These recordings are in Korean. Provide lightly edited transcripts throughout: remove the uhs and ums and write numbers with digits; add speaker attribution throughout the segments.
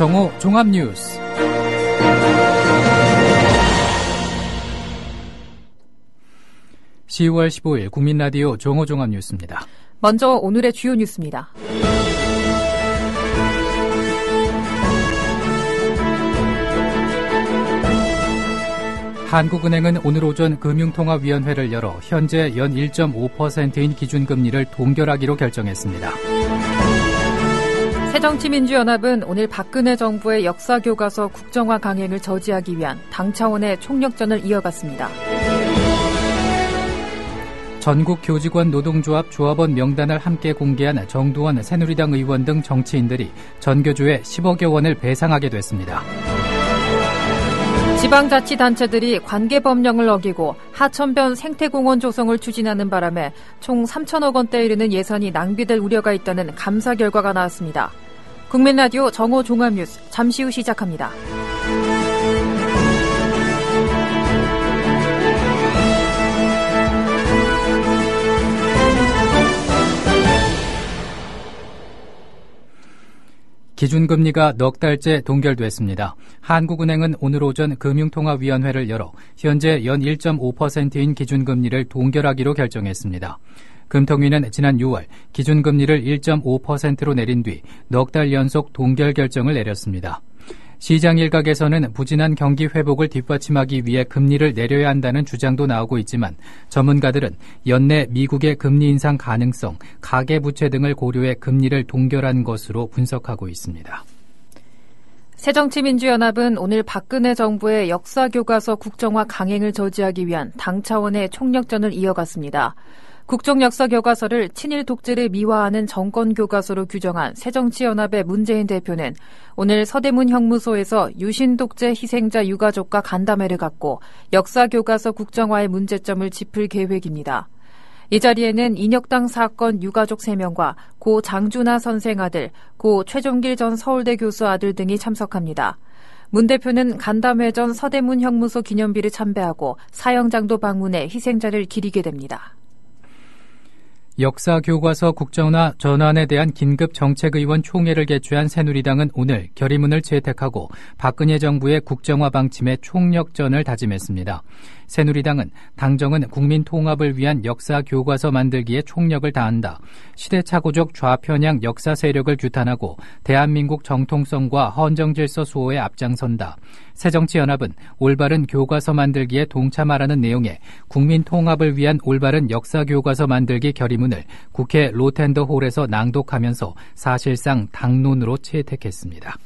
Speaker 1: 정오 종합뉴스. (10월 15일) 국민라디오 정오 종합뉴스입니다.
Speaker 2: 먼저 오늘의 주요 뉴스입니다.
Speaker 1: 한국은행은 오늘 오전 금융통화위원회를 열어 현재 연 1.5%인 기준금리를 동결하기로 결정했습니다.
Speaker 2: 새정치민주연합은 오늘 박근혜 정부의 역사교과서 국정화 강행을 저지하기 위한 당 차원의 총력전을 이어갔습니다.
Speaker 1: 전국 교직원 노동조합 조합원 명단을 함께 공개한 정두원 새누리당 의원 등 정치인들이 전교조에 10억여 원을 배상하게 됐습니다.
Speaker 2: 지방자치단체들이 관계법령을 어기고 하천변 생태공원 조성을 추진하는 바람에 총 3천억 원대에 이르는 예산이 낭비될 우려가 있다는 감사 결과가 나왔습니다. 국민라디오 정오 종합뉴스 잠시 후 시작합니다.
Speaker 1: 기준금리가 넉 달째 동결됐습니다. 한국은행은 오늘 오전 금융통화위원회를 열어 현재 연 1.5%인 기준금리를 동결하기로 결정했습니다. 금통위는 지난 6월 기준금리를 1.5%로 내린 뒤 넉 달 연속 동결 결정을 내렸습니다. 시장 일각에서는 부진한 경기 회복을 뒷받침하기 위해 금리를 내려야 한다는 주장도 나오고 있지만 전문가들은 연내 미국의 금리 인상 가능성, 가계부채 등을 고려해 금리를 동결한 것으로 분석하고 있습니다.
Speaker 2: 새정치민주연합은 오늘 박근혜 정부의 역사교과서 국정화 강행을 저지하기 위한 당 차원의 총력전을 이어갔습니다. 국정역사교과서를 친일 독재를 미화하는 정권교과서로 규정한 새정치연합의 문재인 대표는 오늘 서대문 형무소에서 유신 독재 희생자 유가족과 간담회를 갖고 역사교과서 국정화의 문제점을 짚을 계획입니다. 이 자리에는 인혁당 사건 유가족 3명과 고 장준하 선생 아들, 고 최종길 전 서울대 교수 아들 등이 참석합니다. 문 대표는 간담회 전 서대문 형무소 기념비를 참배하고 사형장도 방문해 희생자를 기리게 됩니다.
Speaker 1: 역사교과서 국정화 전환에 대한 긴급정책의원 총회를 개최한 새누리당은 오늘 결의문을 채택하고 박근혜 정부의 국정화 방침에 총력전을 다짐했습니다. 새누리당은 당정은 국민 통합을 위한 역사교과서 만들기에 총력을 다한다. 시대착오적 좌편향 역사 세력을 규탄하고 대한민국 정통성과 헌정질서 수호에 앞장선다. 새정치연합은 올바른 교과서 만들기에 동참하라는 내용의 국민 통합을 위한 올바른 역사교과서 만들기 결의문을 국회 로텐더홀에서 낭독하면서 사실상 당론으로 채택했습니다.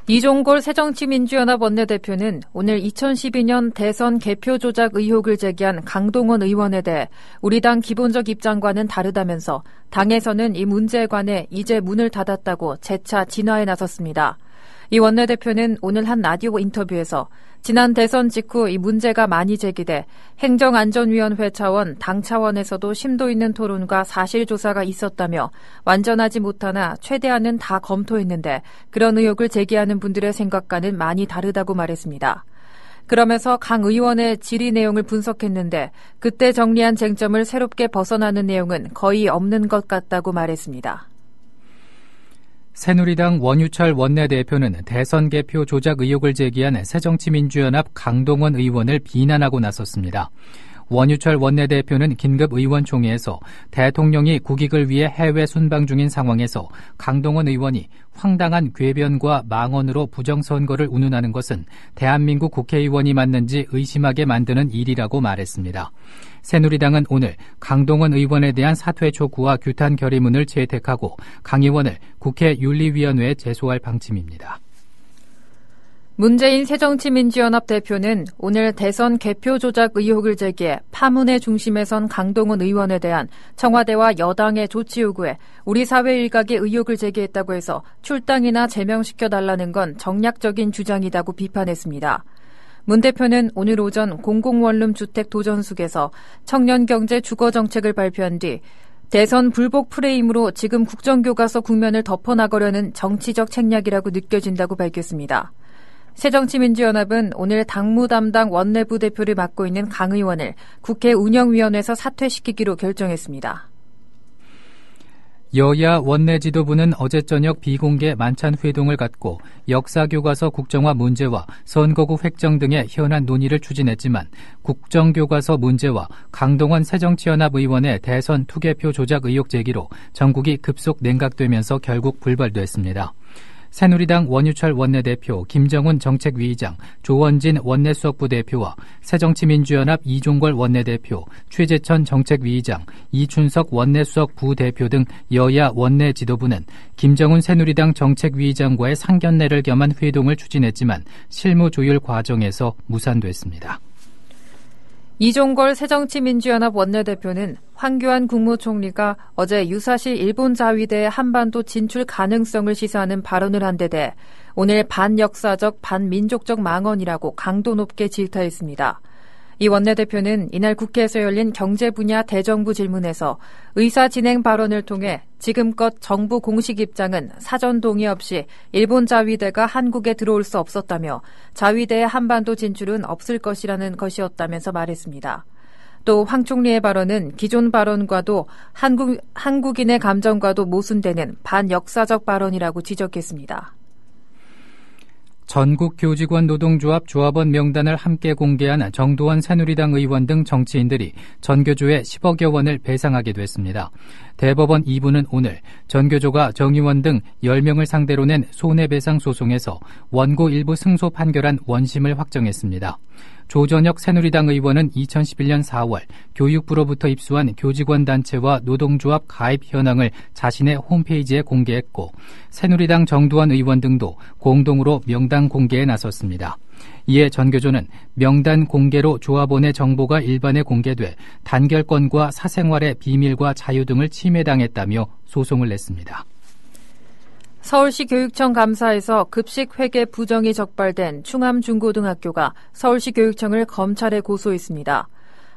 Speaker 2: 이종골 새정치민주연합 원내대표는 오늘 2012년 대선 개표 조작 의혹을 제기한 강동원 의원에 대해 우리 당 기본적 입장과는 다르다면서 당에서는 이 문제에 관해 이제 문을 닫았다고 재차 진화에 나섰습니다. 이 원내대표는 오늘 한 라디오 인터뷰에서 지난 대선 직후 이 문제가 많이 제기돼 행정안전위원회 차원, 당 차원에서도 심도 있는 토론과 사실조사가 있었다며 완전하지 못하나 최대한은 다 검토했는데 그런 의혹을 제기하는 분들의 생각과는 많이 다르다고 말했습니다. 그러면서 강 의원의 질의 내용을 분석했는데 그때 정리한 쟁점을 새롭게 벗어나는 내용은 거의 없는 것 같다고 말했습니다.
Speaker 1: 새누리당 원유철 원내대표는 대선 개표 조작 의혹을 제기한 새정치민주연합 강동원 의원을 비난하고 나섰습니다. 원유철 원내대표는 긴급의원총회에서 대통령이 국익을 위해 해외 순방 중인 상황에서 강동원 의원이 황당한 궤변과 망언으로 부정선거를 운운하는 것은 대한민국 국회의원이 맞는지 의심하게 만드는 일이라고 말했습니다. 새누리당은 오늘 강동원 의원에 대한 사퇴 촉구와 규탄 결의문을 채택하고 강 의원을 국회 윤리위원회에 제소할 방침입니다.
Speaker 2: 문재인 새정치민주연합 대표는 오늘 대선 개표 조작 의혹을 제기해 파문의 중심에 선 강동원 의원에 대한 청와대와 여당의 조치 요구에 우리 사회 일각의 의혹을 제기했다고 해서 출당이나 제명시켜달라는 건 정략적인 주장이라고 비판했습니다. 문 대표는 오늘 오전 공공원룸 주택 도전숙에서 청년경제 주거정책을 발표한 뒤 대선 불복 프레임으로 지금 국정교과서 국면을 덮어나가려는 정치적 책략이라고 느껴진다고 밝혔습니다. 새정치민주연합은 오늘 당무 담당 원내부 대표를 맡고 있는 강 의원을 국회 운영위원회에서 사퇴시키기로 결정했습니다.
Speaker 1: 여야 원내 지도부는 어제 저녁 비공개 만찬 회동을 갖고 역사교과서 국정화 문제와 선거구 획정 등의 현안 논의를 추진했지만 국정교과서 문제와 강동원 새정치연합 의원의 대선 투개표 조작 의혹 제기로 전국이 급속 냉각되면서 결국 불발됐습니다. 새누리당 원유철 원내대표, 김정훈 정책위의장, 조원진 원내수석부 대표와 새정치민주연합 이종걸 원내대표, 최재천 정책위의장, 이춘석 원내수석 부대표 등 여야 원내 지도부는 김정훈 새누리당 정책위의장과의 상견례를 겸한 회동을 추진했지만 실무 조율 과정에서 무산됐습니다.
Speaker 2: 이종걸 새정치민주연합 원내대표는 황교안 국무총리가 어제 유사시 일본 자위대의 한반도 진출 가능성을 시사하는 발언을 한 데 대해 오늘 반역사적, 반민족적 망언이라고 강도 높게 질타했습니다. 이 원내대표는 이날 국회에서 열린 경제 분야 대정부 질문에서 의사 진행 발언을 통해 지금껏 정부 공식 입장은 사전 동의 없이 일본 자위대가 한국에 들어올 수 없었다며 자위대의 한반도 진출은 없을 것이라는 것이었다면서 말했습니다. 또 황 총리의 발언은 기존 발언과도 한국인의 감정과도 모순되는 반역사적 발언이라고 지적했습니다.
Speaker 1: 전국 교직원 노동조합 조합원 명단을 함께 공개한 정두원 새누리당 의원 등 정치인들이 전교조에 10억여 원을 배상하게 됐습니다. 대법원 2부는 오늘 전교조가 정의원 등 10명을 상대로 낸 손해배상 소송에서 원고 일부 승소 판결한 원심을 확정했습니다. 조전혁 새누리당 의원은 2011년 4월 교육부로부터 입수한 교직원단체와 노동조합 가입 현황을 자신의 홈페이지에 공개했고 새누리당 정두원 의원 등도 공동으로 명단 공개에 나섰습니다. 이에 전교조는 명단 공개로 조합원의 정보가 일반에 공개돼 단결권과 사생활의 비밀과 자유 등을 침해당했다며 소송을 냈습니다.
Speaker 2: 서울시 교육청 감사에서 급식 회계 부정이 적발된 충암중고등학교가 서울시 교육청을 검찰에 고소했습니다.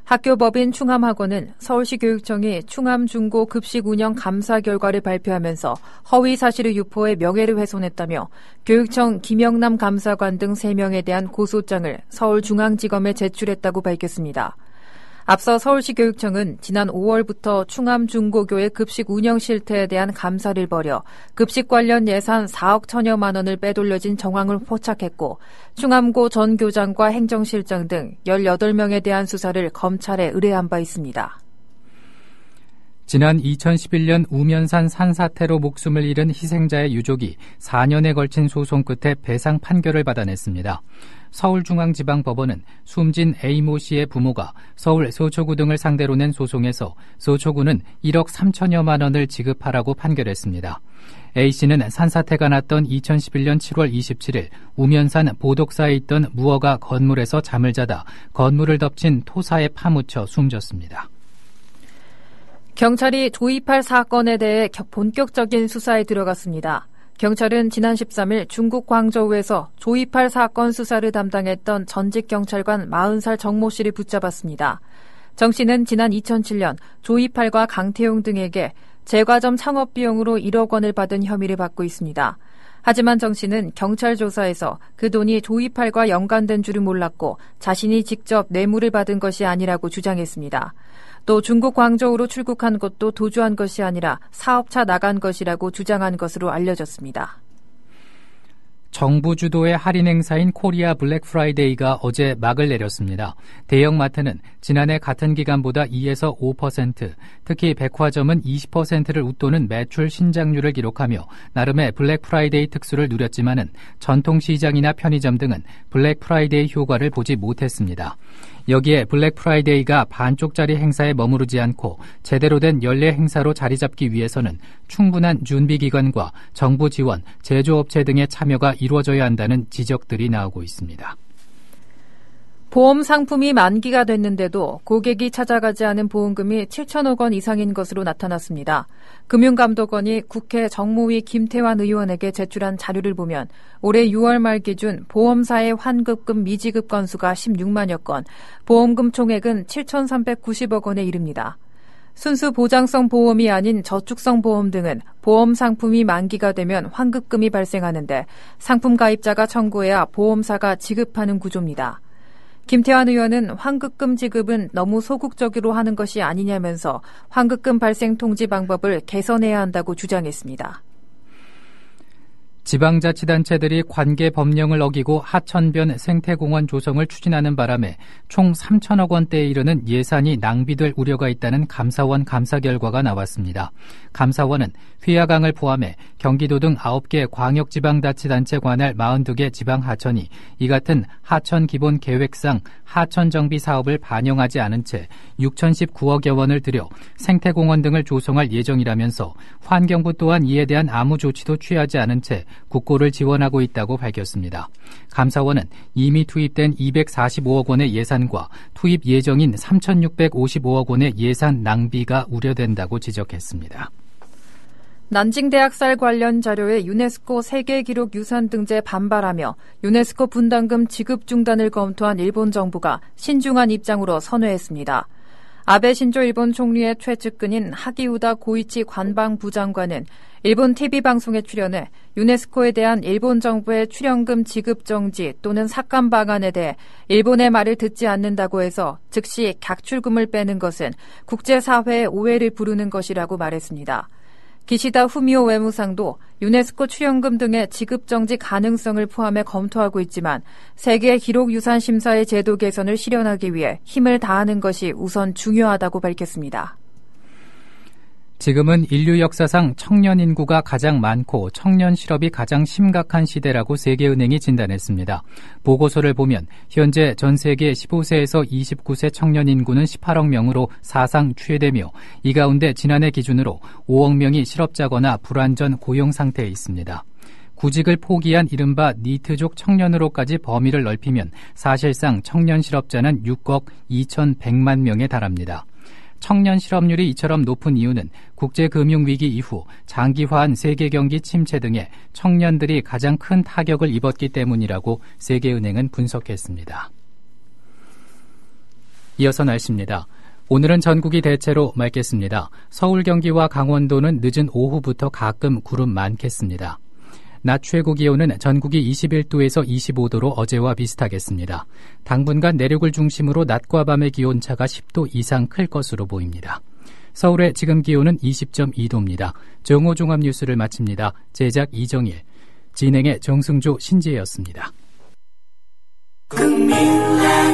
Speaker 2: 학교 법인 충암학원은 서울시 교육청이 충암중고 급식 운영 감사 결과를 발표하면서 허위 사실을 유포해 명예를 훼손했다며 교육청 김영남 감사관 등 3명에 대한 고소장을 서울중앙지검에 제출했다고 밝혔습니다. 앞서 서울시 교육청은 지난 5월부터 충암중고교의 급식 운영 실태에 대한 감사를 벌여 급식 관련 예산 4억 1천여만 원을 빼돌려진 정황을 포착했고 충암고 전 교장과 행정실장 등 18명에 대한 수사를 검찰에 의뢰한 바 있습니다.
Speaker 1: 지난 2011년 우면산 산사태로 목숨을 잃은 희생자의 유족이 4년에 걸친 소송 끝에 배상 판결을 받아냈습니다. 서울중앙지방법원은 숨진 A모 씨의 부모가 서울 서초구 등을 상대로 낸 소송에서 서초구는 1억 3천여만 원을 지급하라고 판결했습니다. A씨는 산사태가 났던 2011년 7월 27일 우면산 보독사에 있던 무허가 건물에서 잠을 자다 건물을 덮친 토사에 파묻혀 숨졌습니다.
Speaker 2: 경찰이 조이팔 사건에 대해 본격적인 수사에 들어갔습니다. 경찰은 지난 13일 중국 광저우에서 조이팔 사건 수사를 담당했던 전직 경찰관 40살 정모 씨를 붙잡았습니다. 정 씨는 지난 2007년 조이팔과 강태용 등에게 제과점 창업 비용으로 1억 원을 받은 혐의를 받고 있습니다. 하지만 정 씨는 경찰 조사에서 그 돈이 조이팔과 연관된 줄을 몰랐고 자신이 직접 뇌물을 받은 것이 아니라고 주장했습니다. 또 중국 광저우로 출국한 것도 도주한 것이 아니라 사업차 나간 것이라고 주장한 것으로 알려졌습니다.
Speaker 1: 정부 주도의 할인 행사인 코리아 블랙 프라이데이가 어제 막을 내렸습니다. 대형마트는 지난해 같은 기간보다 2에서 5%, 특히 백화점은 20%를 웃도는 매출 신장률을 기록하며 나름의 블랙 프라이데이 특수를 누렸지만은 전통시장이나 편의점 등은 블랙 프라이데이 효과를 보지 못했습니다. 여기에 블랙 프라이데이가 반쪽짜리 행사에 머무르지 않고 제대로 된 연례 행사로 자리 잡기 위해서는 충분한 준비 기간과 정부 지원, 제조업체 등의 참여가 이루어져야 한다는 지적들이 나오고 있습니다.
Speaker 2: 보험 상품이 만기가 됐는데도 고객이 찾아가지 않은 보험금이 7천억 원 이상인 것으로 나타났습니다. 금융감독원이 국회 정무위 김태환 의원에게 제출한 자료를 보면 올해 6월 말 기준 보험사의 환급금 미지급 건수가 16만여 건, 보험금 총액은 7,390억 원에 이릅니다. 순수 보장성 보험이 아닌 저축성 보험 등은 보험 상품이 만기가 되면 환급금이 발생하는데 상품 가입자가 청구해야 보험사가 지급하는 구조입니다. 김태환 의원은 환급금 지급은 너무 소극적으로 하는 것이 아니냐면서 환급금 발생 통지 방법을 개선해야 한다고 주장했습니다.
Speaker 1: 지방자치단체들이 관계 법령을 어기고 하천변 생태공원 조성을 추진하는 바람에 총 3천억 원대에 이르는 예산이 낭비될 우려가 있다는 감사원 감사 결과가 나왔습니다. 감사원은 휘하강을 포함해 경기도 등 9개 광역지방자치단체 관할 42개 지방하천이 이 같은 하천기본계획상 하천정비 사업을 반영하지 않은 채 6,019억여 원을 들여 생태공원 등을 조성할 예정이라면서 환경부 또한 이에 대한 아무 조치도 취하지 않은 채 국고를 지원하고 있다고 밝혔습니다. 감사원은 이미 투입된 245억 원의 예산과 투입 예정인 3,655억 원의 예산 낭비가 우려된다고 지적했습니다.
Speaker 2: 난징대학살 관련 자료에 유네스코 세계기록유산 등재 반발하며 유네스코 분담금 지급 중단을 검토한 일본 정부가 신중한 입장으로 선회했습니다. 아베 신조 일본 총리의 최측근인 하기우다 고이치 관방부장관은 일본 TV방송에 출연해 유네스코에 대한 일본 정부의 출연금 지급 정지 또는 삭감 방안에 대해 일본의 말을 듣지 않는다고 해서 즉시 각출금을 빼는 것은 국제사회의 오해를 부르는 것이라고 말했습니다. 기시다 후미오 외무상도 유네스코 출연금 등의 지급 정지 가능성을 포함해 검토하고 있지만 세계 기록유산 심사의 제도 개선을 실현하기 위해 힘을 다하는 것이 우선 중요하다고 밝혔습니다.
Speaker 1: 지금은 인류 역사상 청년 인구가 가장 많고 청년 실업이 가장 심각한 시대라고 세계은행이 진단했습니다. 보고서를 보면 현재 전 세계 15세에서 29세 청년 인구는 18억 명으로 사상 최대며 이 가운데 지난해 기준으로 5억 명이 실업자거나 불안전 고용 상태에 있습니다. 구직을 포기한 이른바 니트족 청년으로까지 범위를 넓히면 사실상 청년 실업자는 6억 2,100만 명에 달합니다. 청년 실업률이 이처럼 높은 이유는 국제금융위기 이후 장기화한 세계 경기 침체 등에 청년들이 가장 큰 타격을 입었기 때문이라고 세계은행은 분석했습니다. 이어서 날씨입니다. 오늘은 전국이 대체로 맑겠습니다. 서울, 경기와 강원도는 늦은 오후부터 가끔 구름 많겠습니다. 낮 최고 기온은 전국이 21도에서 25도로 어제와 비슷하겠습니다. 당분간 내륙을 중심으로 낮과 밤의 기온차가 10도 이상 클 것으로 보입니다. 서울의 지금 기온은 20.2도입니다. 정오 종합 뉴스를 마칩니다. 제작 이정일, 진행의 정승조, 신지혜였습니다. 국민라디오